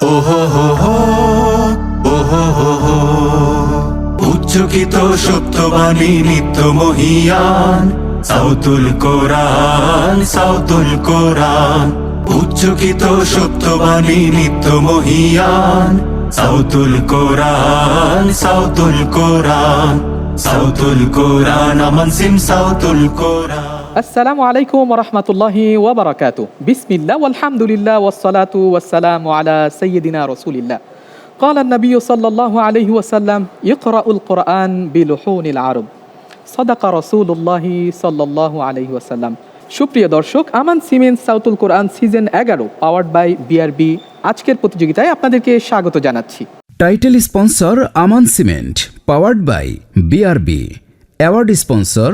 ওহো হো হো, ওহো হো হো, উচ্চকিত সত্যবাণী নিত্য মহিয়ান, সাউতুল কোরআন, সাউতুল কোরআন। উচ্চকিত সত্যবাণী নিত্য মহিয়ান, সাউতুল কোরআন, সাউতুল কোরআন, সাউতুল কোরআন, আমান সিম সাউতুল কোরআন। আসসালামু আলাইকুম রহমতুল্লাহি ওয়াবারাকাতু। বিসমিল্লাহ ওয়ালহামদুলিল্লাহ ওয়াসসালাতু ওয়াসসালামু আলা সাইয়্যিদিনা রাসূলিল্লাহ। قال النبي صلى الله عليه وسلم اقرأوا القرآن بلحون العرب صدق رسول الله صلى الله عليه وسلم। সুপ্রিয় দর্শক, Aman cement Sautul Quran season 11 powered by BRB আজকের প্রতিযোগিতায় আপনাদেরকে স্বাগত জানাচ্ছি। Title sponsor Aman cement, powered by BRB. Award sponsor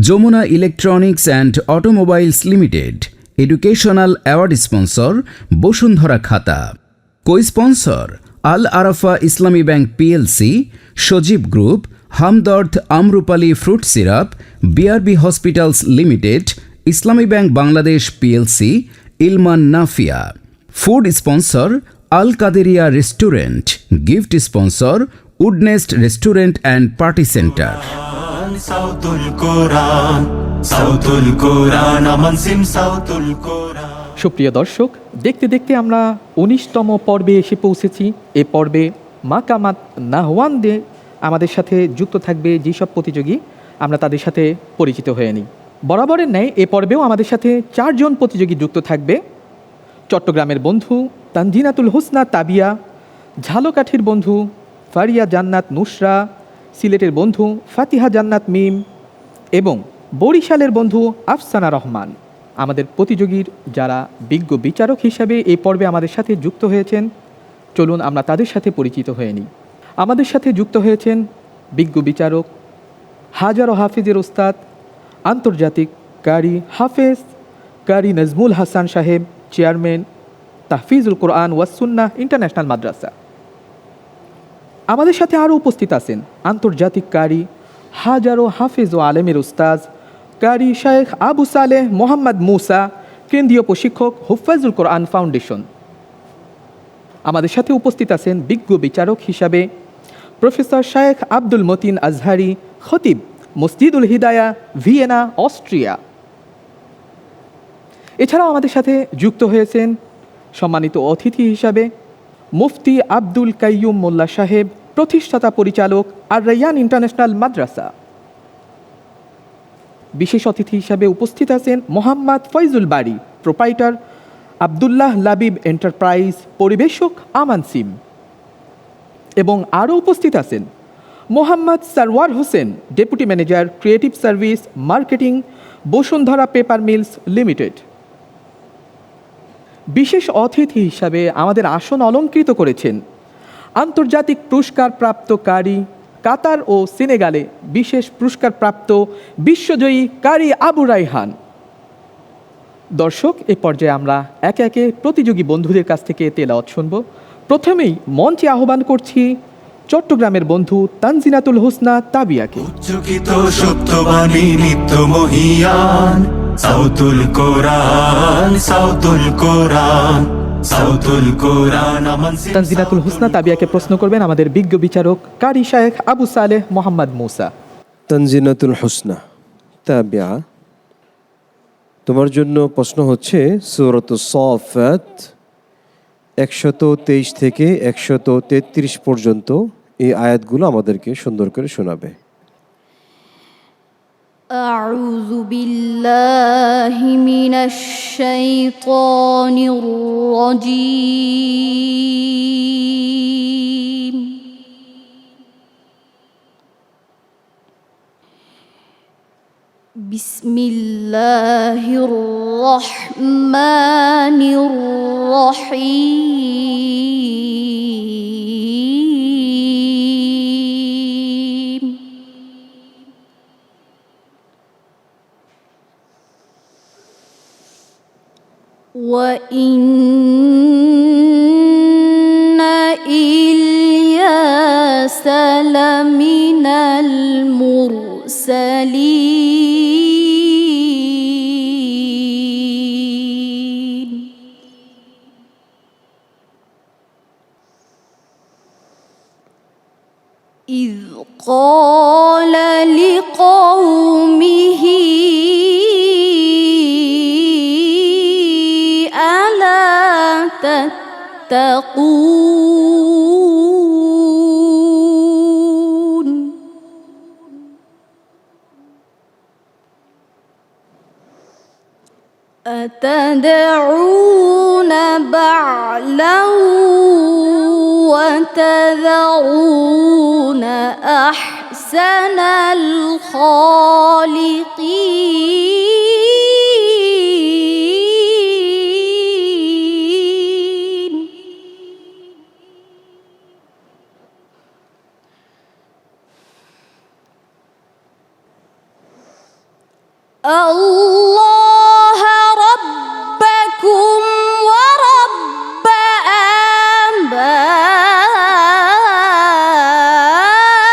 Jamuna electronics and automobiles limited. Educational award sponsor Bashundhara খাতা। Co sponsor Al Arafah Islami bank PLC, Sajeeb group, Hamdard Amrupali fruit syrup, BRB hospitals limited, Islami bank Bangladesh PLC, Ilman Nafia. Food sponsor Al Quaderia restaurant. Gift sponsor Woodnest restaurant and party centre. Sautul Quran, Sautul কোরআন, আমান সিম সাউতুল কোরআন। সুপ্রিয় দর্শক, দেখতে দেখতে আমরা 19তম পর্বে এসে পৌঁছেছি। এ পর্বে মাকামাত নাহওয়ান্দে আমাদের সাথে যুক্ত থাকবে যেসব প্রতিযোগী, আমরা তাদের সাথে পরিচিত হয়ে নিই। বরাবরের ন্যায় এ পর্বেও আমাদের সাথে 4 জন প্রতিযোগী যুক্ত থাকবে। চট্টগ্রামের বন্ধু তানজিনাতুল হোসনা তাবিয়া, ঝালকাঠির বন্ধু ফারিয়া জান্নাত নুসরা, সিলেটের বন্ধু ফাতিহা জান্নাত মিম এবং বরিশালের বন্ধু আফসানা রহমান। আমাদের প্রতিযোগীর যারা বিজ্ঞ বিচারক হিসাবে এই পর্বে আমাদের সাথে যুক্ত হয়েছেন, চলুন আমরা তাদের সাথে পরিচিত হয়ে নিই। আমাদের সাথে যুক্ত হয়েছেন বিজ্ঞ বিচারক, হাজার ও হাফিজের ওস্তাদ, আন্তর্জাতিক কারি হাফেজ কারি নজমুল হাসান সাহেব, চেয়ারম্যান তাহফিজুল কোরআন ওয়াসুন্নাহ ইন্টারন্যাশনাল মাদ্রাসা। আমাদের সাথে আরও উপস্থিত আছেন আন্তর্জাতিক কারি, হাজারো হাফেজ ও আলেমের উস্তাজ কারি শায়েখ আবু সালেহ মোহাম্মদ মুসা, কেন্দ্রীয় প্রশিক্ষক হুফাজুল কোরআন ফাউন্ডেশন। আমাদের সাথে উপস্থিত আছেন বিজ্ঞ বিচারক হিসাবে প্রফেসর শায়েখ আব্দুল মতিন আজহারি, খতিব মসজিদুল হিদায়া, ভিয়েনা, অস্ট্রিয়া। এছাড়াও আমাদের সাথে যুক্ত হয়েছেন সম্মানিত অতিথি হিসাবে মুফতি আব্দুল কাইয়ুম মোল্লা সাহেব, প্রতিষ্ঠাতা পরিচালক আর রাইয়ান ইন্টারন্যাশনাল মাদ্রাসা। বিশেষ অতিথি হিসাবে উপস্থিত আছেন মোহাম্মদ ফয়জুল বাড়ি, প্রোপাইটার আবদুল্লাহ লাবিব এন্টারপ্রাইজ, পরিবেশক আমান সিম। এবং আরও উপস্থিত আছেন Mohammad Sarwar Hossain, deputy manager creative service marketing, Bashundhara paper mills limited. বিশেষ অতিথি হিসাবে আমাদের আসন অলঙ্কৃত করেছেন আন্তর্জাতিক পুরস্কারপ্রাপ্ত কারি, কাতার ও সেনেগালে বিশেষ পুরস্কারপ্রাপ্ত বিশ্বজয়ী কারি আবু রাইহান। দর্শক, এ পর্যায়ে আমরা একে একে প্রতিযোগী বন্ধুদের কাছ থেকে তেলাওয়াত শুনব। প্রথমেই মঞ্চে আহ্বান করছি চট্টগ্রামের বন্ধু তানজিনাতুল হোসনা তাবিয়াকে। উচ্চকিত সত্যবাণী নিত্য মহিয়ান, সাউতুল কোরআন, সাউতুল কোরআন, সাউতুল কোরআন, আমান সিম। তানজিনাতুল হোসনা তাবিয়াকে প্রশ্ন করবেন আমাদের বিজ্ঞ বিচারক কারি শায়েখ আবু সালেহ মোহাম্মদ মুসা। তানজিনাতুল হোসনা তাবিয়া, তোমার জন্য প্রশ্ন হচ্ছে সূরাতুস সাফাত 123 থেকে 133 পর্যন্ত এই আয়াতগুলো আমাদেরকে সুন্দর করে শোনাবে। আউযু বিল্লাহি মিনাশ শাইতানির রাজীম। বিসমিল্লাহির রহমানির রহিম। وَإِنَّ إِلْيَاسَ لَمِنَ الْمُرْسَلِينَ إذ قال لقومه ألا تتقون أتدعون بعلا وتذرون أحسن الخالقين الله ربكم ورب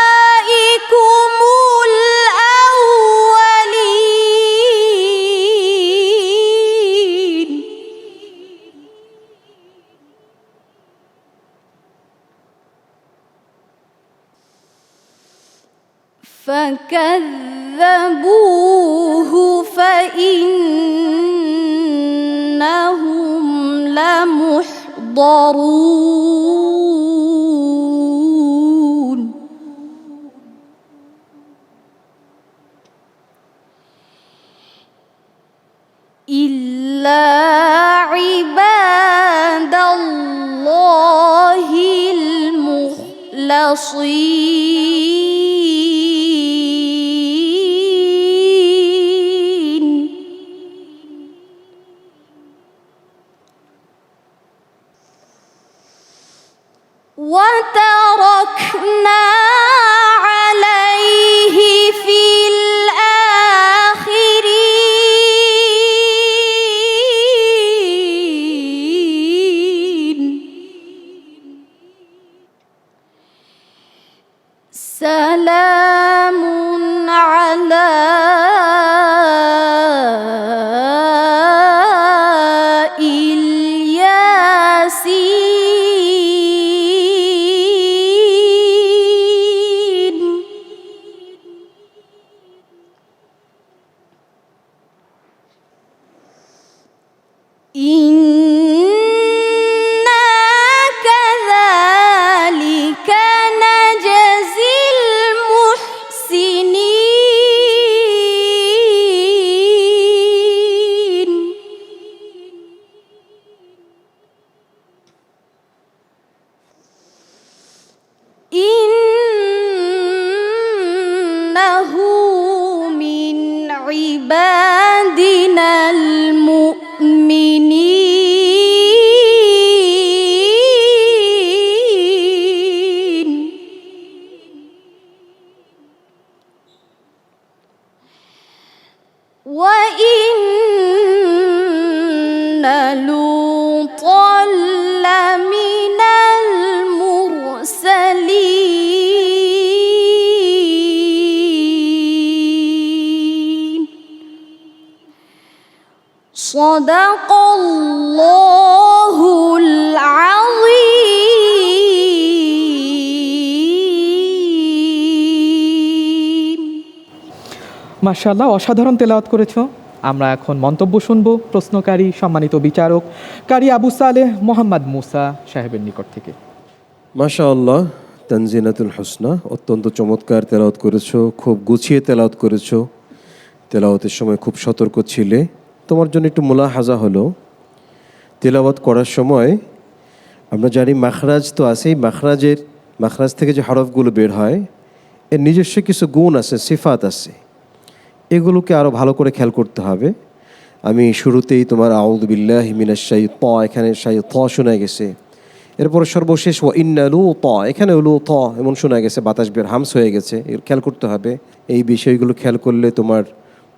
آبائكم الأولين فكذبوه فإنهم لمحضرون إلا عباد الله المخلصين وتركنا عليه في الآخرين سلام على الياسين إنا كذلك نجزي المحسنين إنه من عبادنا المؤمنين وإن لوطا لمن المرسلين صدق الله العظيم মাশাআল্লাহ, অসাধারণ তেলাওয়াত করেছো। আমরা এখন মন্তব্য শুনবো প্রশ্নকারী সম্মানিত বিচারক কারি আবু সালেহ মোহাম্মদ মুসা সাহেবের নিকট থেকে। মাশাআল্লাহ, তানজিনাতুল হোসনা, অত্যন্ত চমৎকার তেলাওয়াত করেছো, খুব গুছিয়ে তেলাওয়াত করেছো। তেলাওয়াতের সময় খুব সতর্ক ছিলে। তোমার জন্য একটু মুলাহাজা হলো, তেলাওয়াত করার সময় আমরা জানি মাখরাজ তো আছেই, মাখরাজ থেকে যে হরফগুলো বের হয় এর নিজস্ব কিছু গুণ আছে, সিফাত আছে, এগুলোকে আরও ভালো করে খেয়াল করতে হবে। আমি শুরুতেই তোমার আউযু বিল্লাহি মিনাশ শাইতান, এখানে শাইতান শোনা গেছে। এরপর সর্বশেষ ওয়া ইন্না লূতা, এখানে লূতা এমন শোনা গেছে, বাতাস বের হামস হয়ে গেছে, এর খেয়াল করতে হবে। এই বিষয়গুলো খেয়াল করলে তোমার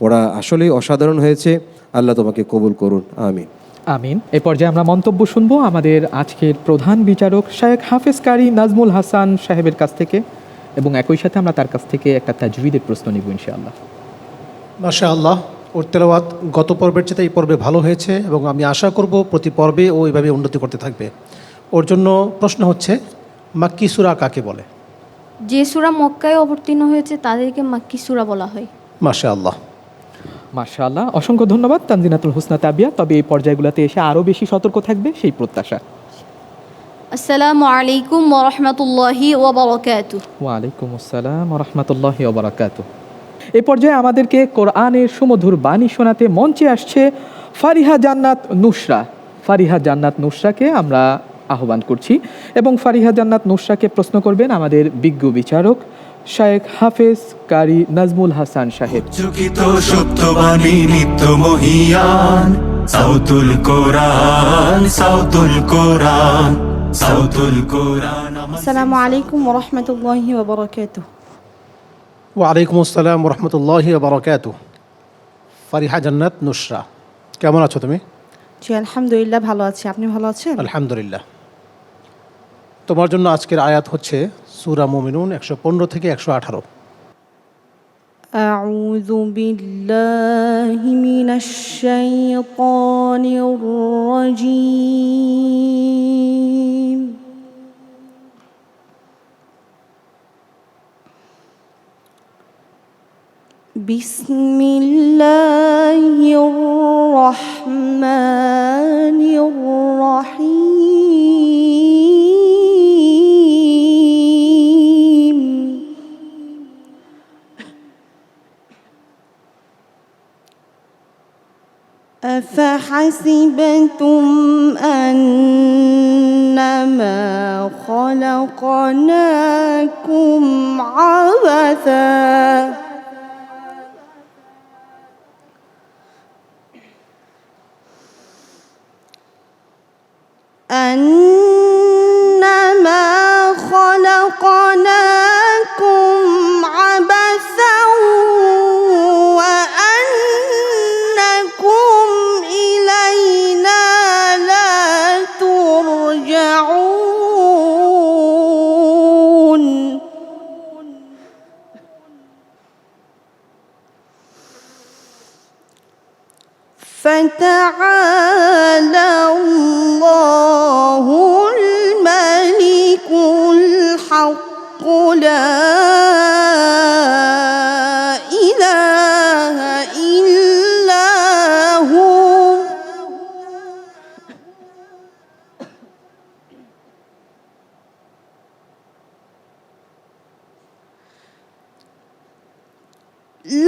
পড়া আসলেই অসাধারণ হয়েছে। আল্লাহ তোমাকে কবুল করুন, আমিন। আমিন। এ পর্যায়ে আমরা মন্তব্য শুনবো আমাদের আজকের প্রধান বিচারক শায়েখ হাফেজ কারি নাজমুল হাসান সাহেবের কাছ থেকে, এবং একই সাথে আমরা তার কাছ থেকে একটা তাজউীদের প্রশ্ন নিব ইনশাআল্লাহ। মাশাআল্লাহ, ওর তেলাওয়াত গত পর্বের চেয়ে এই পর্বে ভালো হয়েছে এবং আমি আশা করব প্রতি পর্বে ও এইভাবে উন্নতি করতে থাকবে। ওর জন্য প্রশ্ন হচ্ছে, মাক্কি সূরা কাকে বলে? যে সূরা মক্কায় অবতীর্ণ হয়েছে তাদেরকে মাক্কি সূরা বলা হয়। মাশাআল্লাহ। মাশাআল্লাহ, অসংখ্য ধন্যবাদ তানজিনাতুল হোসনা তাবিয়া। তবে এই পর্যায়গুলোতে এসে আরও বেশি সতর্ক থাকবে সেই প্রত্যাশা। আসসালামু আলাইকুম ওয়া রাহমাতুল্লাহি ওয়া বারাকাতুহু। ওয়ালাইকুম আসসালাম রহমতুল্লাহি ওবরাকাত। এ পর্যায়ে আমাদেরকে কোরআনের সুমধুর বাণী শোনাতে মঞ্চে আসছে ফারিহা জান্নাত নুসরা। ফারিহা জান্নাত নুসরাকে আমরা আহ্বান করছি এবং ফারিহা জান্নাত নুসরাকে প্রশ্ন করবেন আমাদের বিজ্ঞ বিচারক শায়েখ হাফেজ কারি নাজমুল হাসান সাহেব। চকিত সত্যবাণী নিত্য মহিয়ান সাউতুল কোরআন সাউতুল কোরআন সাউতুল কোরআন। আসসালামু আলাইকুম ওয়া রাহমাতুল্লাহি ওয়া বারাকাতুহু। ওয়ালাইকুম আসসালাম রহমতুল্লাহি বারাকাতুহ। ফারিহা জান্নাত নুসরা, কেমন আছো তুমি? জি আলহামদুলিল্লাহ ভালো আছি, আপনি ভালো আছেন? আলহামদুলিল্লাহ। তোমার জন্য আজকের আয়াত হচ্ছে সূরা মুমিনুন 115 থেকে 118। আউযু বিল্লাহি মিনাশ শাইতানির রাজীম। বিসমিল্লাহির রহমানির রহিম। أفحسبتم أنما خلقناكم عبثا أنما خلقناكم عبثا وأنكم إلينا لا ترجعون. فتعالى الله الملك الحق لا إله إلا هو.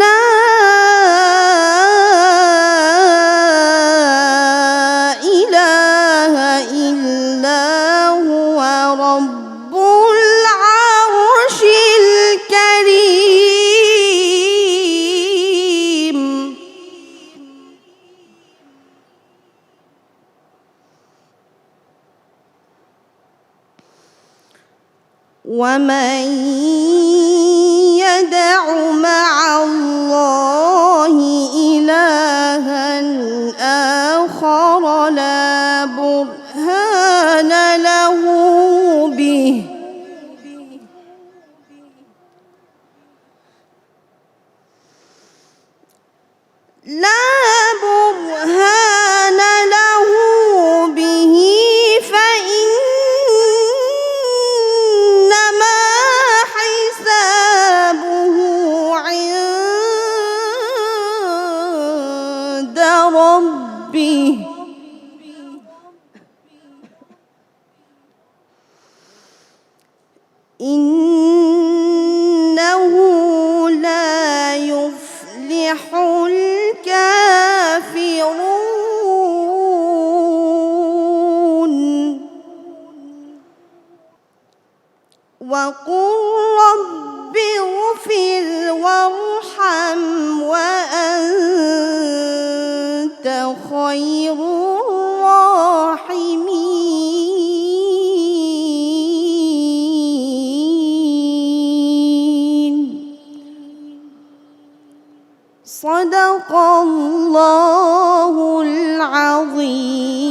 لا إله إلا هو رب العرش الكريم. ومن يدع مع الله إلها آخر لا برهان له به فإنما حسابه عند ربه إنه لا يفلح الكافرون. وقل رب اغفر وارحم وأنت خير الراحمين. صدق الله العظيم.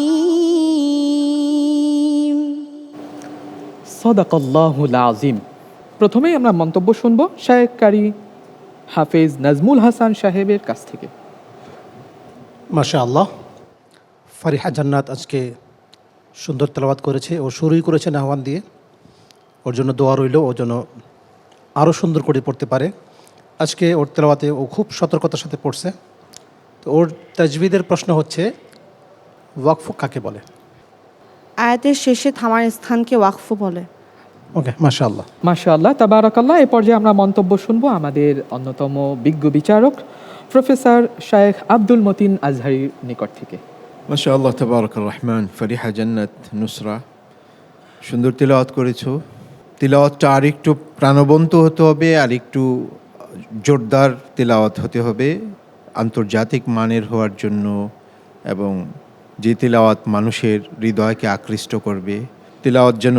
সদাকাল্লাহুল আযীম। প্রথমেই আমরা মন্তব্য শুনব শায়েখ কারি হাফেজ নাজমুল হাসান সাহেবের কাছ থেকে। মাশাআল্লাহ। ফারিহা জান্নাত আজকে সুন্দর তেলাওয়াত করেছে ও শুরুই করেছে নাহওয়ান দিয়ে। ওর জন্য দোয়া রইল, ওর জন্য আরও সুন্দর করে পড়তে পারে। আজকে ওর তেলাওয়াতে ও খুব সতর্কতার সাথে পড়ছে। তো ওর তাজবিদের প্রশ্ন হচ্ছে ওয়াকফ কাকে বলে? আয়াতের শেষে থামার স্থানকে ওয়াকফ বলে। ওকে, মাশাআল্লাহ। মাশাআল্লাহ, তাবারাকাল্লাহ। এ পর্যায়ে আমরা মন্তব্য শুনবো আমাদের অন্যতম বিজ্ঞ বিচারক প্রফেসর শায়েখ আব্দুল মতিন আজহারির নিকট থেকে। মাশাআল্লাহ, তাবারাকার রহমান। ফারিহা জান্নাত নুসরা, সুন্দর তিলাওয়াত করেছো। তিলাওয়াতটা আর একটু প্রাণবন্ত হতে হবে, আর একটু জোরদার তিলাওয়াত হতে হবে আন্তর্জাতিক মানের হওয়ার জন্য, এবং যে তিলাওয়াত মানুষের হৃদয়কে আকৃষ্ট করবে। তিলাওয়াত যেন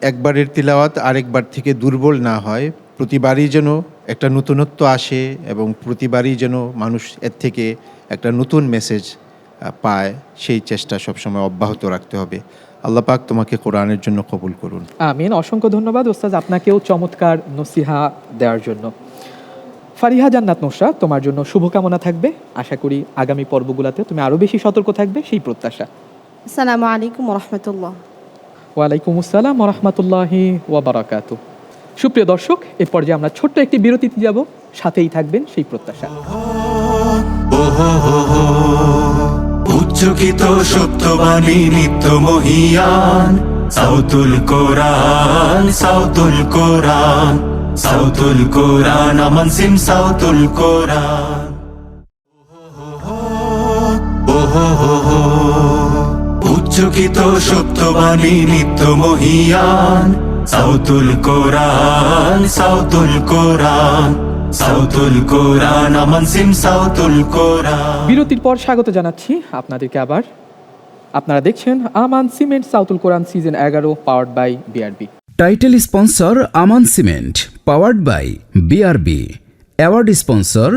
একবারের তিলাওয়াত আরেকবার থেকে দুর্বল না হয়, প্রতিবারই যেন একটা নতুনত্ব আসে, এবং প্রতিবারই যেন মানুষ এর থেকে একটা নতুন মেসেজ পায়। সেই চেষ্টা সবসময় অব্যাহত রাখতে হবে। আল্লাহ পাক তোমাকে কোরআনের জন্য কবুল করুন। আমিন। অসংখ্য ধন্যবাদ ওস্তাদ আপনাকেও চমৎকার নসিহা দেওয়ার জন্য। ফারিহা জান্নাত নুসরা, তোমার জন্য শুভকামনা থাকবে। আশা করি আগামী পর্বগুলোতে তুমি আরও বেশি সতর্ক থাকবে, সেই প্রত্যাশা। আসসালামু আলাইকুম রহমতুল্লাহ। ওয়ালাইকুম আসসালাম ওরহমতুল্লাহি ওয়াবারাকাতু। সুপ্রিয় দর্শক, এ পর্যায়ে আমরা ছোট্ট একটি বিরতিতে যাব, সাথেই থাকবেন সেই প্রত্যাশা। উচ্চকিত সত্যবাণী নিত্য মহিয়ান, সাউতুল কোরআন, সাউতুল কোরআন, সাউতুল কোরআন, আমান সিম সাউতুল কোরআন। উচ্চকিত সত্যবাণী নিত্য মহিয়ান, সাউতুল কোরআন, সাউতুল কোরআন, সাউতুল কোরআন, আমান সিম সাউতুল কোরআন। বিরতির পর স্বাগত জানাচ্ছি আপনাদেরকে আবার। আপনারা দেখছেন Aman cement Sautul Quran season 11, powered by BRB. Title sponsor Aman cement, powered by BRB. Award sponsor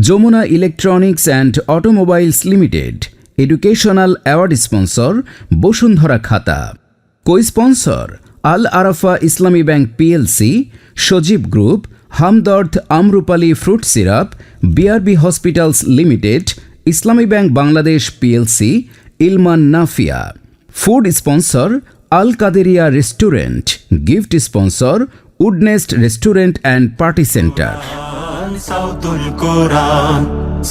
Jamuna electronics and automobiles limited. Educational award sponsor Bashundhara খাতা। Co sponsor Al Arafah Islami bank PLC, Sajeeb group, Hamdard Amrupali fruit syrup, BRB hospitals limited, Islami bank Bangladesh PLC, Ilman Nafia. Food sponsor Al Quaderia restaurant. Gift sponsor Woodnest restaurant and party centre. Sautul Quran,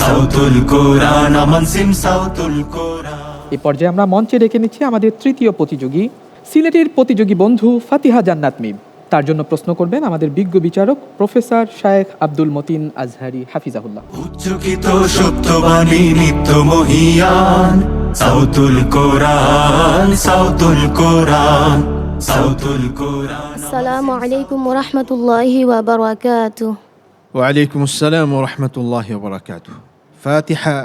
Sautul কোরআন, আমান সিম সাউতুল কোরআন। এ পর্যায়ে আমরা মঞ্চে রেখে নিচ্ছি আমাদের তৃতীয় প্রতিযোগী, সিলেটের প্রতিযোগী বন্ধু ফাতিহা জান্নাত মিম। তার জন্য প্রশ্ন করবেন আমাদের বিজ্ঞ বিচারক প্রফেসর শায়েখ আব্দুল মতিন আজহারি হাফিজাহুল্লাহ। উচ্চকিত সত্যবাণী নিত্য মহিয়ান, সাউতুল কোরআন, সাউতুল কোরআন, সাউতুল কোরআন। আসসালামু আলাইকুম ওরহমতুল্লাহি ওয়াবারাকাতুহ। ওয়ালাইকুম আসসালাম ওরহমতুল্লাহি ওয়াবারাকাতু। ফাতিহা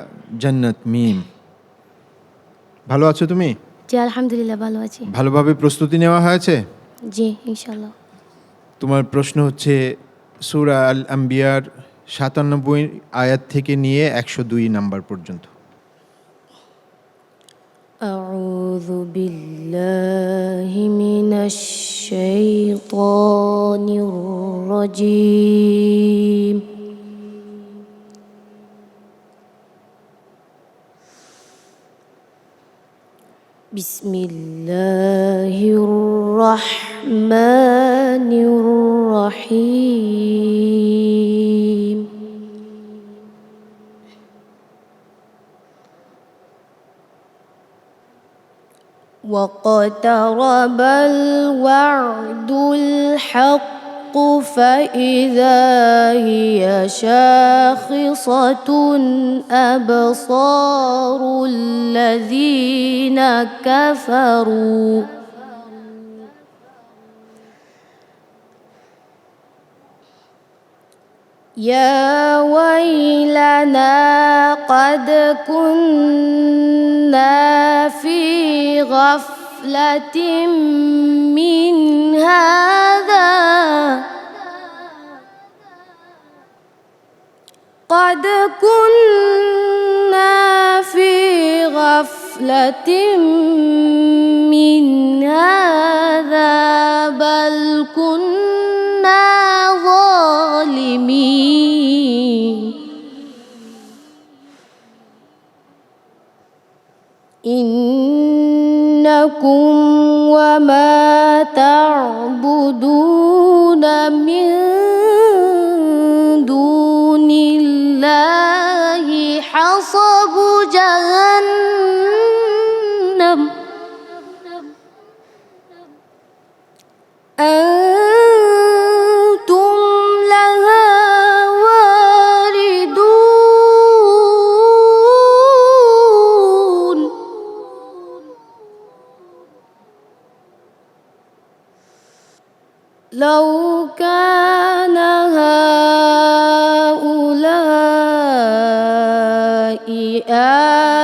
জান্নাত মিম, ভালো আছো তুমি? জি আলহামদুলিল্লাহ, ভালো আছি। ভালোভাবে প্রস্তুতি নেওয়া হয়েছে? জি ইনশাল্লাহ। তোমার প্রশ্ন হচ্ছে সূরা আল আম্বিয়ার 97 আয়াত থেকে নিয়ে 102 নাম্বার পর্যন্ত। আউযু বিল্লাহি মিনাশ শাইতানির রাজীম। বিসমিল্লাহির রাহমানির রাহিম। واقترب الوعد الحق فإذا هي شاخصة أبصار الذين كفروا يا ويلنا قد كنا في غفلة من هذا قد كنا في غفلة من هذا بل كنا ظالمين إنكم وما تعبدون من الله حصب جهنم أنتم لها واردون لو كان هؤلاء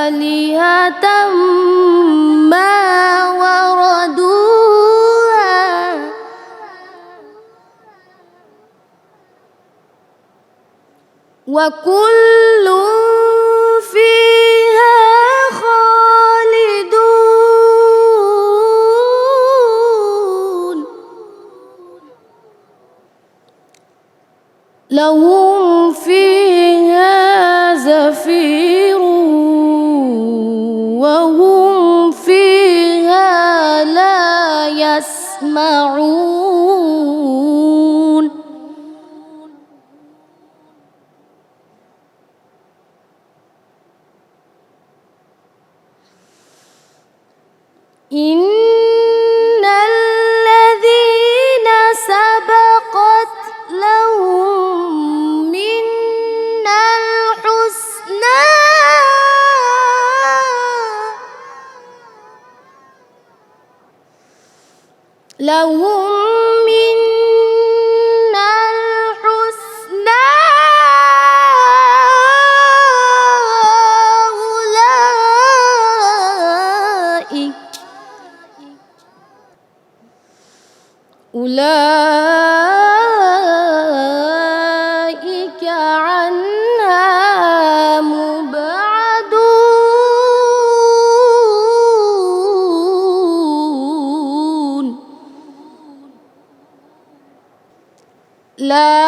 آلهة ما وردوها وكل فيها خالدون لهم فيها زفير وهم فيها لا يسمعون إن الذين سبقت لهم منا الحسنى لهم منا الحسنى أولئك عنها مبعدون لا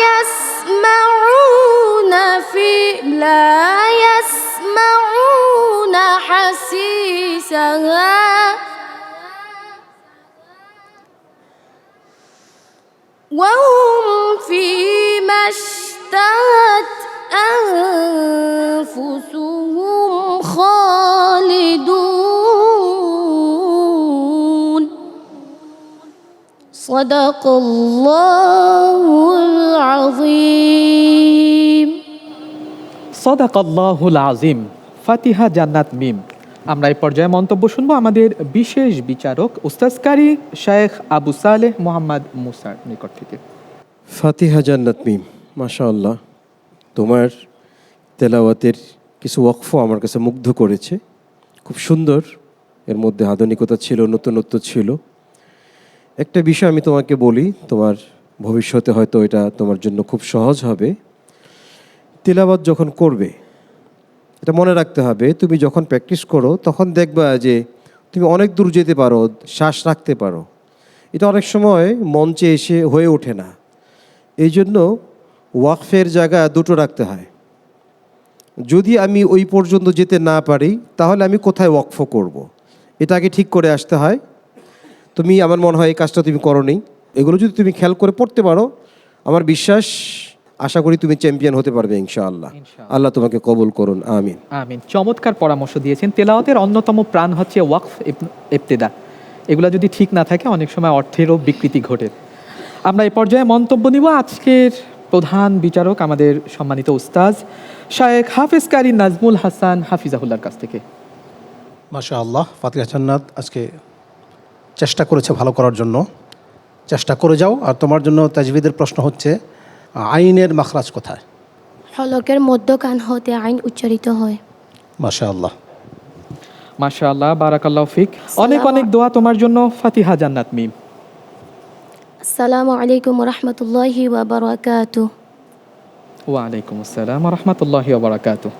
يسمعون حسيسها وهم فيما اشتهت أنفسهم خالدون صدق الله العظيم সদাকাল্লাহুল আজিম। ফাতিহা জান্নাত মিম। আমরা এই পর্যায়ে মন্তব্য শুনবো আমাদের বিশেষ বিচারক উস্তাজ কারি শায়েখ আবু সালেহ মোহাম্মদ মুসার নিকট থেকে। ফাতিহা জান্নাত মিম, মাশাআল্লাহ, তোমার তেলাওয়াতের কিছু ওয়াকফ আমার কাছে মুগ্ধ করেছে। খুব সুন্দর, এর মধ্যে আধুনিকতা ছিল, নতুনত্ব ছিল। একটা বিষয় আমি তোমাকে বলি, তোমার ভবিষ্যতে হয়তো এটা তোমার জন্য খুব সহজ হবে। তেলাওয়াত যখন করবে, এটা মনে রাখতে হবে, তুমি যখন প্র্যাকটিস করো তখন দেখবা যে তুমি অনেক দূর যেতে পারো, শ্বাস রাখতে পারো। এটা অনেক সময় মঞ্চে এসে হয়ে ওঠে না। এই জন্য ওয়াকফের জায়গা দুটো রাখতে হয়। যদি আমি ওই পর্যন্ত যেতে না পারি তাহলে আমি কোথায় ওয়াকফ করব। এটা আগে ঠিক করে আসতে হয়। তুমি, আমার মনে হয় এই কাজটা তুমি করোনি। এগুলো যদি তুমি খেয়াল করে পড়তে পারো, আমার বিশ্বাস, আশা করি তুমি চ্যাম্পিয়ন হতে পারবে ইনশাআল্লাহ। আল্লাহ তোমাকে কবুল করুন, আমিন আমিন। চমৎকার পরামর্শ দিয়েছেন। তেলাওয়াতের অন্যতম প্রাণ হচ্ছে ওয়াকফ ইবতিদা। এগুলো যদি ঠিক না থাকে অনেক সময় অর্থেরও বিকৃতি ঘটে। আমরা এই পর্যায়ে মন্তব্য নিব আজকের প্রধান বিচারক আমাদের সম্মানিত উস্তাজ শায়েখ হাফেজ কারি নাজমুল হাসান হাফিজাহুল্লাহর কাছ থেকে। মাশাআল্লাহ, ফাতিহা জান্নাত আজকে চেষ্টা করেছে ভালো করার জন্য। চেষ্টা করে যাও। আর তোমার জন্য তাজবিদের প্রশ্ন হচ্ছে, আইনের মাখরাজ কোথায়? হলকের মধ্যখান হতে আইন উচ্চারিত হয়। মাশাআল্লাহ, মাশাআল্লাহ, বারাকাল্লাহু ফিক। অনেক অনেক দোয়া তোমার জন্য। ফাতিহা জান্নাত মিম। আসসালামু আলাইকুম ওয়া রাহমাতুল্লাহি ওয়া বারাকাতুহু। ওয়া আলাইকুম আসসালাম ওয়া রাহমাতুল্লাহি ওয়া বারাকাতুহু।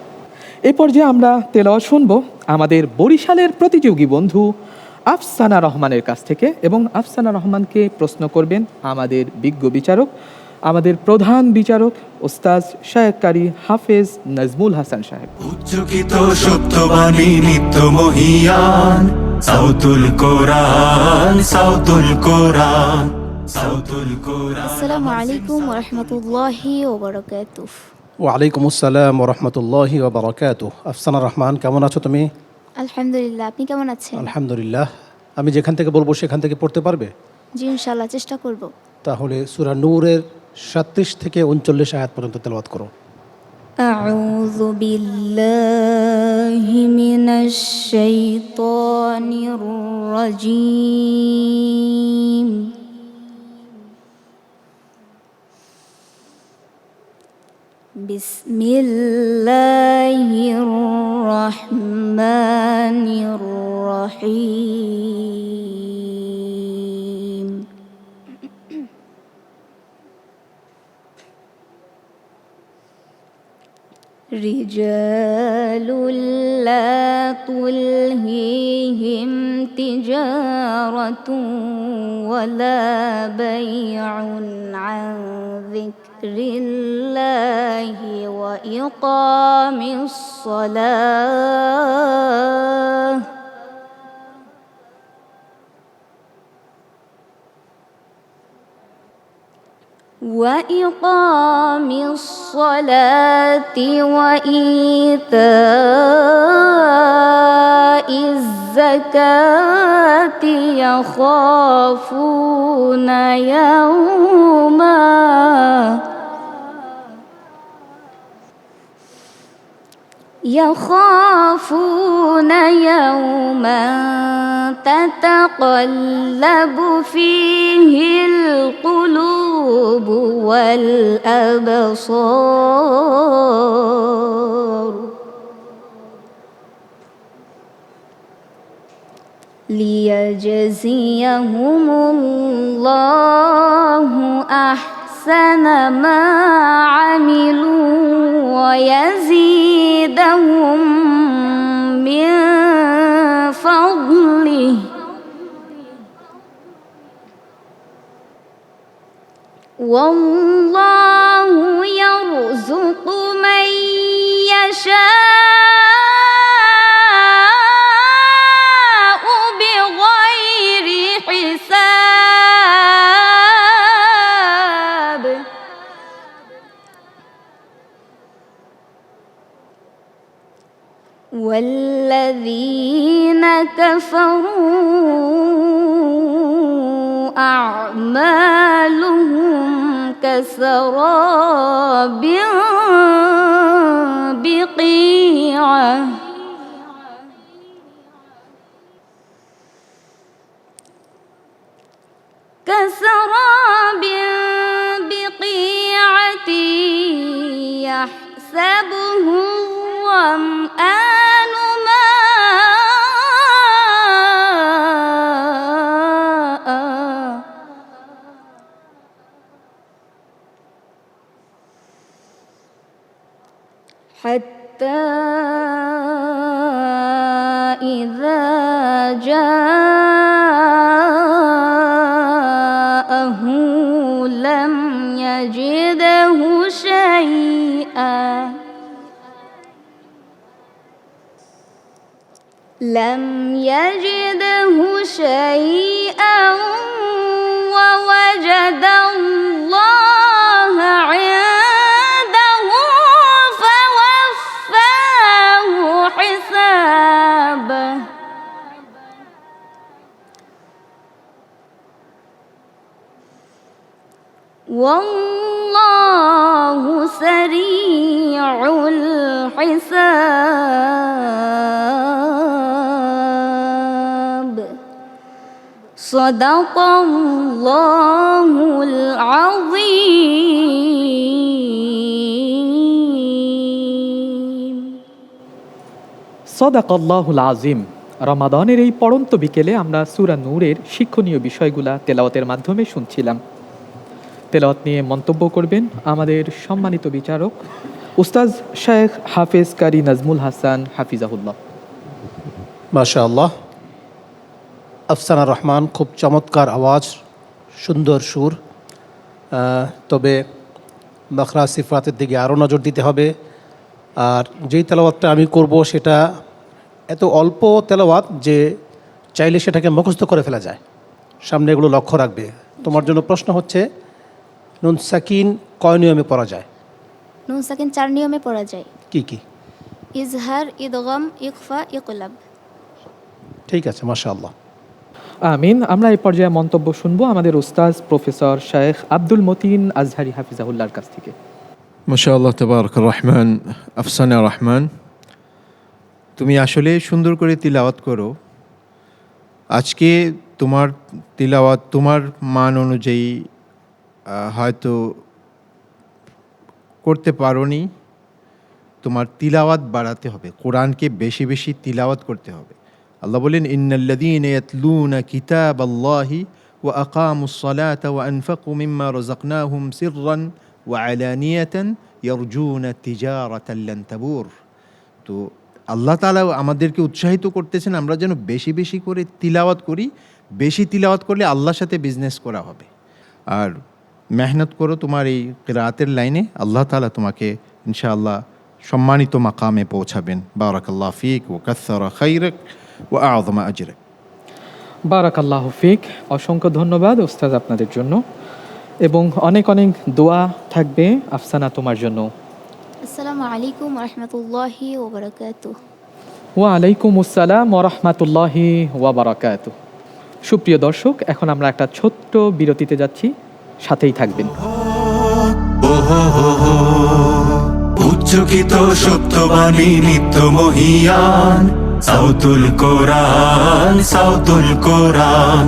এই পর্যায়ে আমরা তেলাওয়াত শুনবো আমাদের বরিশালের প্রতিযোগী বন্ধু আফসানা রহমানের কাছ থেকে, এবং আফসানা রহমানকে প্রশ্ন করবেন আমাদের বিজ্ঞ বিচারক, আমাদের প্রধান বিচারক ওস্তাজ শায়েখ কারি হাফেজ নাজমুল হাসান সাহেব। উচ্চকিত সত্যবাণী নিত্য মহিয়ান, সাউতুল কোরআন, সাউতুল কোরআন, সাউতুল কোরআন। আসসালামু আলাইকুম ওয়া রাহমাতুল্লাহি ওয়া বারাকাতুহু। ওয়ালাইকুম আসসালাম ওরহমতুল্লাহি ওবরাকাতু। আফসানা রহমান, কেমন আছো তুমি? আলহামদুলিল্লাহ, আপনি কেমন আছেন? আলহামদুলিল্লাহ। আমি যেখান থেকে বলবো সেখান থেকে পড়তে পারবে? জি ইনশাল্লাহ, চেষ্টা করব। তাহলে সূরা নূরের 37 থেকে 39 আয়াত পর্যন্ত তেলাওয়াত করো। أعوذ بالله من الشيطان الرجيم. بسم الله الرحمن الرحيم. رجال لا تلهيهم تجارة ولا بيع عن ذكر الله وإقام الصلاة وإقام الصلاة وإيتاء الزكاة يخافون يوما تتقلب فيه القلوب والأبصار ليجزيهم الله أحسن ما عملوا ويزيدهم من فضله والله يرزق من يشاء بغير حساب والذين كفروا أعمالهم كسراب بقيعة يحسبه الظمآن ماء حتى إذا جاءه لم يجده شيئا ووجد الله عنده فوفاه حسابه والله سريع الحساب صدق الله العظيم সদাকাল্লাহুল আজিম। রমাদানের এই পড়ন্ত বিকেলে আমরা সূরা নূরের শিক্ষণীয় বিষয়গুলা তেলাওয়াতের মাধ্যমে শুনছিলাম। তেলাওয়াত নিয়ে মন্তব্য করবেন আমাদের সম্মানিত বিচারক উস্তাজ শেখ হাফেজ কারি নাজমুল হাসান হাফিজাহুল্লাহ। মাশাআল্লাহ। আফসানা রহমান, খুব চমৎকার আওয়াজ, সুন্দর সুর। তবে মাখরাজ সিফাতের দিকে আরও নজর দিতে হবে। আর যেই তেলাওয়াতটা আমি করব সেটা এত অল্প তেলাওয়াত যে চাইলে সেটাকে মুখস্থ করে ফেলা যায়। সামনে এগুলো লক্ষ্য রাখবে। তোমার জন্য প্রশ্ন হচ্ছে, নুন সাকিন কয় নিয়মে পড়া যায়? নুন সাকিন 4 নিয়মে পড়া যায়। কি কি? ইজহার, ইদগাম, ইখফা, ইকলাব। ঠিক আছে, মাশাআল্লাহ। আমিন। আমরা এই পর্যায়ে মন্তব্য শুনবো আমাদের উস্তাজ প্রফেসর শেখ আব্দুল মতিন আজহারি হাফিজাহুল্লাহর কাছ থেকে। মাশাআল্লাহ, তাবারাক রহমান, আফসানা রহমান। তুমি আসলে সুন্দর করে তিলাওয়াত করো। আজকে তোমার তিলাওয়াত তোমার মান অনুযায়ী হয়তো করতে পারোনি। তোমার তিলাওয়াত বাড়াতে হবে, কোরআনকে বেশি বেশি তিলাওয়াত করতে হবে। আল্লাহ বলেন, ইন্নাল্লাযীনা ইয়াতলুনা কিতাবাল্লাহি ওয়া আকামুস সালাতা ওয়া আনফাকু মিম্মা রাযাকনাহুম সিররান ওয়া আলানিয়াতান ইয়ারজুনা তিজারাতান লান তাবুর। তো আল্লাহ তাআলা আমাদেরকে উৎসাহিত করতেছেন আমরা যেন বেশি বেশি করে তিলাওয়াত করি। বেশি তিলাওয়াত করলে আল্লাহর সাথে বিজনেস করা হবে। আর মেহনত করো তোমার এই কিরাআতের লাইনে, আল্লাহ তাআলা তোমাকে ইনশাআল্লাহ সম্মানিত মাকামে পৌঁছাবেন। বারাকাল্লাহু ফিক ওয়া কাসসারা খাইরাক ওয়া আযমা আজরাক। বারাকাল্লাহু ফিক। অসংখ্য ধন্যবাদ উস্তাদ আপনাদের জন্য, এবং অনেক অনেক দোয়া থাকবে আফসানা তোমার জন্য। আসসালামু আলাইকুম ওয়া রাহমাতুল্লাহি ওয়া বারাকাতুহু। ওয়া আলাইকুম আসসালাম ওয়া রাহমাতুল্লাহি ওয়া বারাকাতুহু। সুপ্রিয় দর্শক, এখন আমরা একটা ছোট্ট বিরতিতে যাচ্ছি, সাথেই থাকবেন। উচ্চকিত সত্যবাণী নিত্য মহিয়ান, সাউতুল কোরআন, সাউতুল কোরআন,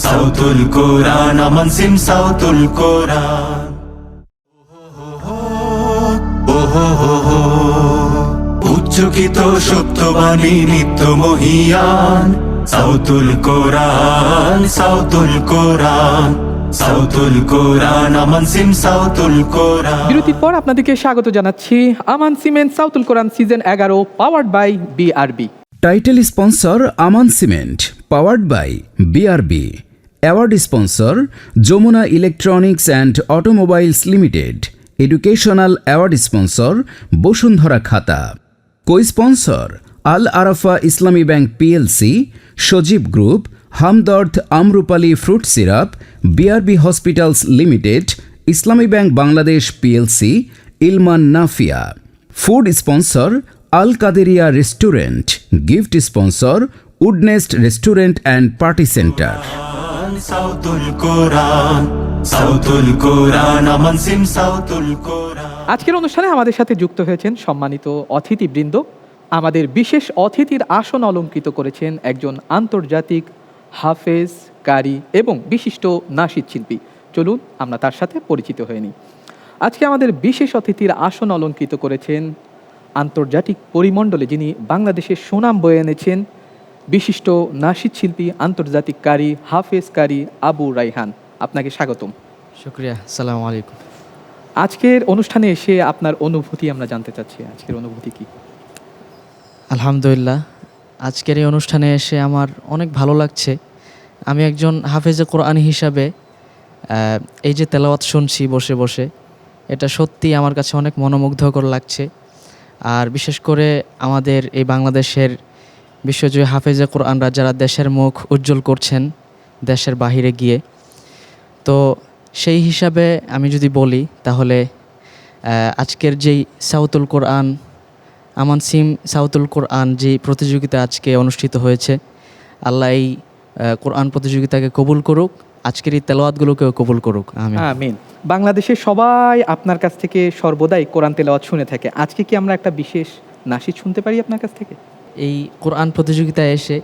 সাউতুল কোরআন, আমান সিম সাউতুল কোরআন। উচ্চকিত সত্যবাণী নিত্য মহিয়ান, সাউতুল কোরআন, সাউতুল কোরআন, সাউতুল কোরআন, আমান সিম সাউতুল কোরআন। বিরতির পর আপনাদেরকে স্বাগত জানাচ্ছি Aman cement Sautul Quran season 11, powered by BRB. Title sponsor Aman cement, powered by BRB. Award sponsor Jamuna electronics and automobiles limited. Educational award sponsor Bashundhara খাতা। Co sponsor Al Arafah Islami bank PLC, Sajeeb group, Hamdard Amrupali fruit syrup, BRB hospitals limited, Islami bank Bangladesh PLC, Ilman Nafia. Food sponsor Al Quaderia restaurant. Gift sponsor Woodnest restaurant and party centre. Sautul Quran, Sautul কোরআন, আমান সিম সাউতুল কোরআন। আজকের অনুষ্ঠানে আমাদের সাথে যুক্ত হয়েছেন সম্মানিত অতিথিবৃন্দ। আমাদের বিশেষ অতিথির আসন অলঙ্কৃত করেছেন একজন আন্তর্জাতিক হাফেজ, কারি এবং বিশিষ্ট নাশিদ শিল্পী। চলুন আমরা তার সাথে পরিচিত হয়ে নিই। আজকে আমাদের বিশেষ অতিথির আসন অলঙ্কৃত করেছেন আন্তর্জাতিক পরিমণ্ডলে যিনি বাংলাদেশের সুনাম বয়ে এনেছেন, বিশিষ্ট নাশিদ শিল্পী, আন্তর্জাতিক কারি, হাফেজ কারি আবু রাইহান। আপনাকে স্বাগতম। শুক্রিয়া, আসসালামু আলাইকুম। আজকের অনুষ্ঠানে এসে আপনার অনুভূতি আমরা জানতে চাচ্ছি। আজকের অনুভূতি কি? আলহামদুলিল্লাহ, আজকের এই অনুষ্ঠানে এসে আমার অনেক ভালো লাগছে। আমি একজন হাফেজে কোরআন হিসাবে এই যে তেলাওয়াত শুনছি বসে বসে, এটা সত্যি আমার কাছে অনেক মনোমুগ্ধকর লাগছে। আর বিশেষ করে আমাদের এই বাংলাদেশের বিশ্বজয়ী হাফেজে কোরআনরা যারা দেশের মুখ উজ্জ্বল করছেন দেশের বাহিরে গিয়ে, তো সেই হিসাবে আমি যদি বলি তাহলে আজকের যেই সাউতুল কোরআন, আমান সিম সাউতুল কোরআন যে প্রতিযোগিতা আজকে অনুষ্ঠিত হয়েছে, আল্লাহ এই কোরআন প্রতিযোগিতাকে কবুল করুক, আজকের এই তেলাওয়াতগুলোকেও কবুল করুক। আমিন। বাংলাদেশের সবাই আপনার কাছ থেকে সর্বদাই কোরআন তেলাওয়াত শুনে থাকে। আজকে কি আমরা একটা বিশেষ নাশিদ শুনতে পারি আপনার কাছ থেকে? এই কোরআন প্রতিযোগিতায় এসে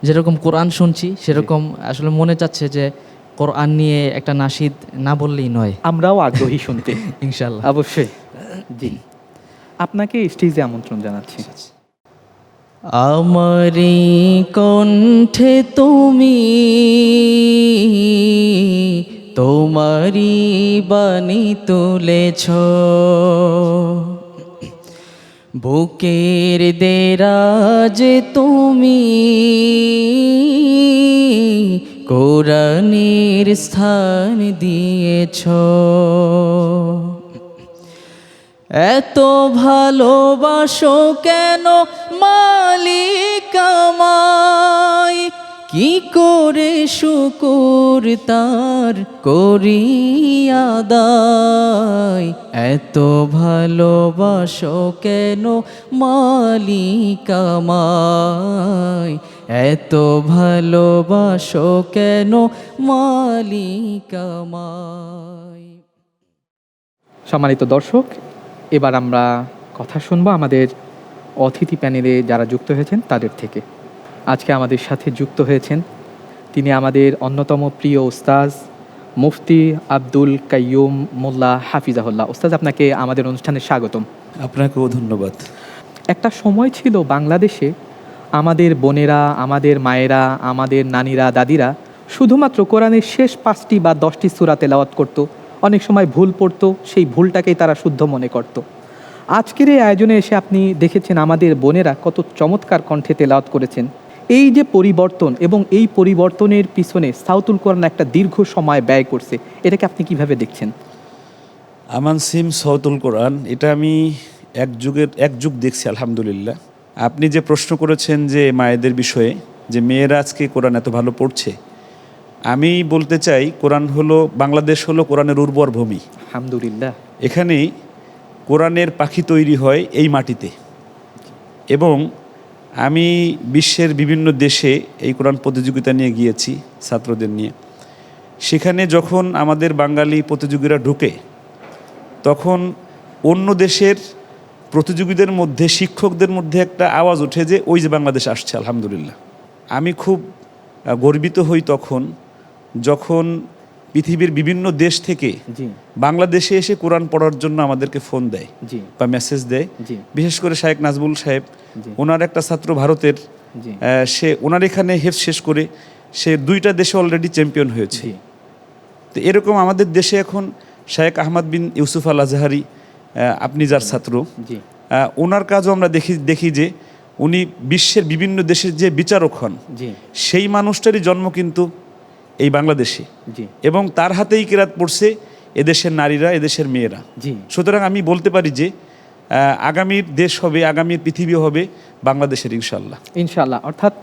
যেরকম কোরআন শুনছি সেরকম আসলে মনে চাচ্ছে যে কোরআন নিয়ে একটা নাশিদ না বললেই নয়। আমরাও আগ্রহী শুনতে। ইনশাআল্লাহ, অবশ্যই। জি, আপনাকে স্টেজে আমন্ত্রণ জানাচ্ছি। আমারি কণ্ঠে তুমি তোমারি বাণী তুলেছ, বুকের দেরাজ তুমি কোরআনের স্থান দিয়েছ। এত ভালোবাসো কেন মালিক আমায়, কি করে শুকুর তার করিয়া দায়, এত ভালোবাসো কেন মালিক আমায়, এত ভালোবাসো কেন মালিক আমায়। সম্মানিত দর্শক, এবার আমরা কথা শুনবো আমাদের অতিথি প্যানেলে যারা যুক্ত হয়েছেন তাদের থেকে। আজকে আমাদের সাথে যুক্ত হয়েছেন তিনি আমাদের অন্যতম প্রিয় উস্তাজ মুফতি আব্দুল কাইয়ুম মোল্লা হাফিজাহুল্লাহ। উস্তাজ, আপনাকে আমাদের অনুষ্ঠানে স্বাগতম। আপনাকেও ধন্যবাদ। একটা সময় ছিল বাংলাদেশে আমাদের বোনেরা, আমাদের মায়েরা, আমাদের নানিরা, দাদিরা শুধুমাত্র কোরআনের শেষ 5টি বা 10টি সূরা তেলাওয়াত করত। অনেক সময় ভুল পড়তো, সেই ভুলটাকেই তারা শুদ্ধ মনে করত। আজকের এই আয়োজনে এসে আপনি দেখেছেন আমাদের বোনেরা কত চমৎকার কণ্ঠে তেলাওয়াত করেছেন। এই যে পরিবর্তন এবং এই পরিবর্তনের পিছনে সাউতুল কোরআন একটা দীর্ঘ সময় ব্যয় করছে, এটাকে আপনি কিভাবে দেখছেন? আমান সিম সাউতুল কোরআন, এটা আমি এক যুগ দেখছি আলহামদুলিল্লাহ। আপনি যে প্রশ্ন করেছেন যে মায়েদের বিষয়ে, যে মেয়েরা আজকে কোরআন এত ভালো পড়ছে, আমি বলতে চাই বাংলাদেশ হলো কোরআনের উর্বর ভূমি। আলহামদুলিল্লাহ। এখানেই কোরআনের পাখি তৈরি হয় এই মাটিতে। এবং আমি বিশ্বের বিভিন্ন দেশে এই কোরআন প্রতিযোগিতা নিয়ে গিয়েছি ছাত্রদের নিয়ে। সেখানে যখন আমাদের বাঙালি প্রতিযোগীরা ঢুকে, তখন অন্য দেশের প্রতিযোগীদের মধ্যে, শিক্ষকদের মধ্যে একটা আওয়াজ ওঠে যে ওই যে বাংলাদেশ আসছে। আলহামদুলিল্লাহ, আমি খুব গর্বিত হই যখন পৃথিবীর বিভিন্ন দেশ থেকে বাংলাদেশে এসে কোরআন পড়ার জন্য আমাদেরকে ফোন দেয় বা মেসেজ দেয়। বিশেষ করে শায়েখ নাজবুল সাহেব, ওনার একটা ছাত্র ভারতের, ওনার এখানে হেফজ শেষ করে সে 2টা দেশে অলরেডি চ্যাম্পিয়ন হয়েছে। তো এরকম আমাদের দেশে এখন শায়েখ আহমদ বিন ইউসুফ আল আজহারি, আপনি যার ছাত্র, ওনার কাজও আমরা দেখি যে উনি বিশ্বের বিভিন্ন দেশের যে বিচারক হন, সেই মানুষটারই জন্ম কিন্তু এই বাংলাদেশে, এবং তার হাতেই কিরাত পড়ছে এদেশের নারীরা, এদেশের মেয়েরা। সুতরাং আমি বলতে পারি যে আগামীর দেশ হবে, আগামীর পৃথিবী হবে বাংলাদেশের, ইনশাল্লাহ। অর্থাৎ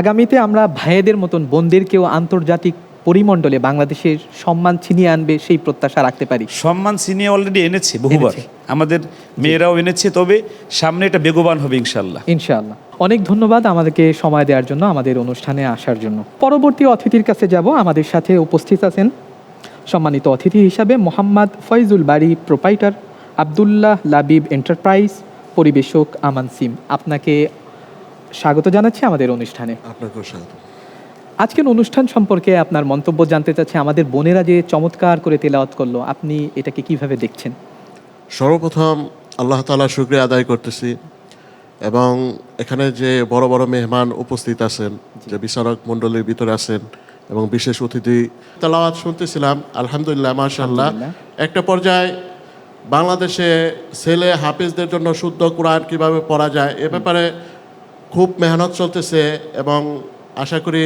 আগামীতে আমরা ভাইয়েদের মতন বোনদেরকেও আন্তর্জাতিক পরিমণ্ডলে বাংলাদেশের সম্মান ছিনিয়ে আনবে সেই প্রত্যাশা রাখতে পারি। সম্মান ছিনিয়ে অলরেডি এনেছে বহুবার, আমাদের মেয়েরাও এনেছে, তবে সামনে এটা বেগবান হবে ইনশাল্লাহ। অনেক ধন্যবাদ আমাদেরকে সময় দেওয়ার জন্য, আমাদের অনুষ্ঠানে আসার জন্য। পরবর্তী অতিথির কাছে যাব। আমাদের সাথে উপস্থিত আছেন সম্মানিত অতিথি হিসাবে মোহাম্মদ ফয়জুল বারী, প্রোপাইটার আবদুল্লাহ লাবিব এন্টারপ্রাইজ, পরিবেশক আমান সিম। আপনাকে স্বাগত জানাচ্ছি আমাদের অনুষ্ঠানে। আপনাকেও স্বাগত। আজকের অনুষ্ঠান সম্পর্কে আপনার মন্তব্য জানতে চাচ্ছি। আমাদের বোনেরা যে চমৎকার করে তেলাওয়াত করলো, আপনি এটাকে কিভাবে দেখছেন? সর্বপ্রথম আল্লাহ তাআলার শুকরিয়া আদায় করতেছি, এবং এখানে যে বড় বড় মেহমান উপস্থিত আছেন, যে বিচারক মণ্ডলীর ভিতরে আছেন, এবং বিশেষ অতিথি, তেলাওয়াত শুনতেছিলাম। আলহামদুলিল্লাহ, মাশাআল্লাহ। একটা পর্যায়ে বাংলাদেশে ছেলে হাফেজদের জন্য শুদ্ধ কোরআন কিভাবে পড়া যায় এ ব্যাপারে খুব মেহনত চলতেছে, এবং আশা করি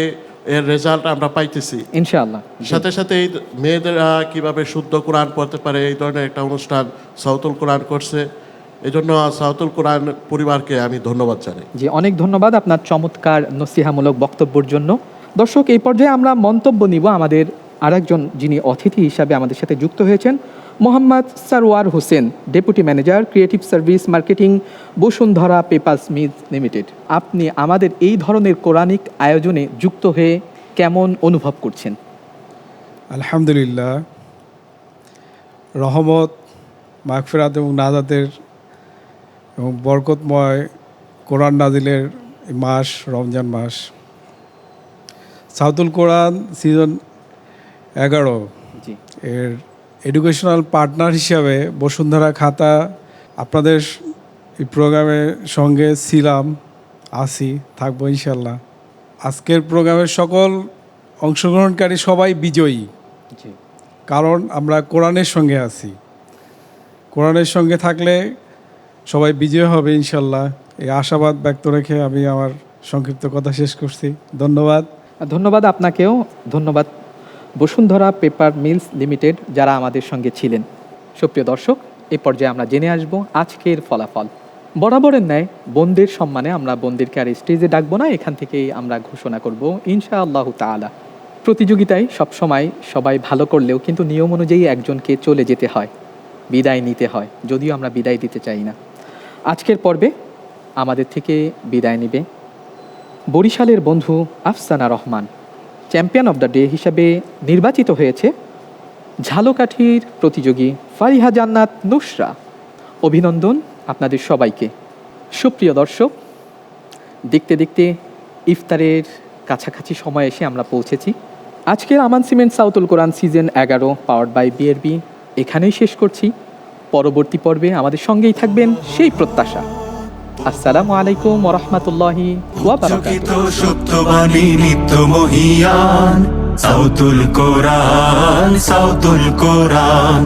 এর রেজাল্ট আমরা পাইতেছি ইনশাআল্লাহ। সাথে সাথে মেয়েদেরা কিভাবে শুদ্ধ কোরআন পড়তে পারে এই ধরনের একটা অনুষ্ঠান সাউতুল কোরআন করছে, এই জন্য সাউতুল কোরআন পরিবারকে আমি ধন্যবাদ জানাই। জি, অনেক ধন্যবাদ আপনার চমৎকার নসিহামূলক বক্তব্যের জন্য। দর্শক, এই পর্যায়ে আমরা মন্তব্য নিব আমাদের আরেকজন যিনি অতিথি হিসাবে আমাদের সাথে যুক্ত হয়েছেন, Mohammad Sarwar Hossain, deputy manager creative service marketing, Bashundhara papers mills limited. আপনি আমাদের এই ধরনের কোরআনিক আয়োজনে যুক্ত হয়ে কেমন অনুভব করছেন? আলহামদুলিল্লাহ, রহমত, মাগফিরাত এবং নাজাতের এবং বরকতময় কোরআন নাজিলের মাস রমজান মাস। সাউতুল কোরআন সিজন 11 এর এডুকেশনাল পার্টনার হিসাবে বসুন্ধরা খাতা আপনাদের এই প্রোগ্রামের সঙ্গে ছিলাম, আছি, থাকবো ইনশাল্লাহ। আজকের প্রোগ্রামের সকল অংশগ্রহণকারী সবাই বিজয়ী, কারণ আমরা কোরআনের সঙ্গে আছি। কোরআনের সঙ্গে থাকলে সবাই বিজয় হবে ইনশাল্লাহ। এই আশাবাদ ব্যক্ত রেখে আমি আমার সংক্ষিপ্ত কথা শেষ করছি। ধন্যবাদ। ধন্যবাদ আপনাকেও। ধন্যবাদ বসুন্ধরা পেপার মিলস লিমিটেড যারা আমাদের সঙ্গে ছিলেন। সুপ্রিয় দর্শক, এই পর্যায়ে আমরা জেনে আসব আজকের ফলাফল। বরাবরের ন্যায় বোনদের সম্মানে আমরা বোনদেরকে আর স্টেজে ডাকবো না, এখান থেকেই আমরা ঘোষণা করব ইনশাআল্লাহু তাআলা। প্রতিযোগিতায় সবসময় সবাই ভালো করলেও কিন্তু নিয়ম অনুযায়ী একজনকে চলে যেতে হয়, বিদায় নিতে হয়, যদিও আমরা বিদায় দিতে চাই না। আজকের পর্বে আমাদের থেকে বিদায় নেবে বরিশালের বন্ধু Afsana Rahman. Champion of the day হিসাবে নির্বাচিত হয়েছে ঝালকাঠির প্রতিযোগী ফারিহা জান্নাত নুসরা। অভিনন্দন আপনাদের সবাইকে। সুপ্রিয় দর্শক, দেখতে দেখতে ইফতারের কাছাকাছি সময় এসে আমরা পৌঁছেছি। আজকের Aman cement Sautul Quran season 11 powered by BRB এখানেই শেষ করছি। পরবর্তী পর্বে আমাদের সঙ্গেই থাকবেন সেই প্রত্যাশা। আসসালামু আলাইকুম ওয়া রাহমাতুল্লাহি ওয়া বারাকাতুহু। সত্যবাণী নিত্য মহিয়ান সাউতুল কোরআন, সাউতুল কোরআন।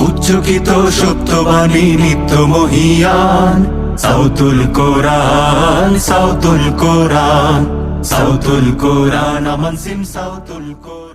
উচ্চকিত সত্যবাণী নিত্য মহিয়ান সাউতুল কোরআন, সাউতুল কোরআন, সাউতুল কোরআন। আমান সিম সাউতুল কোরআন।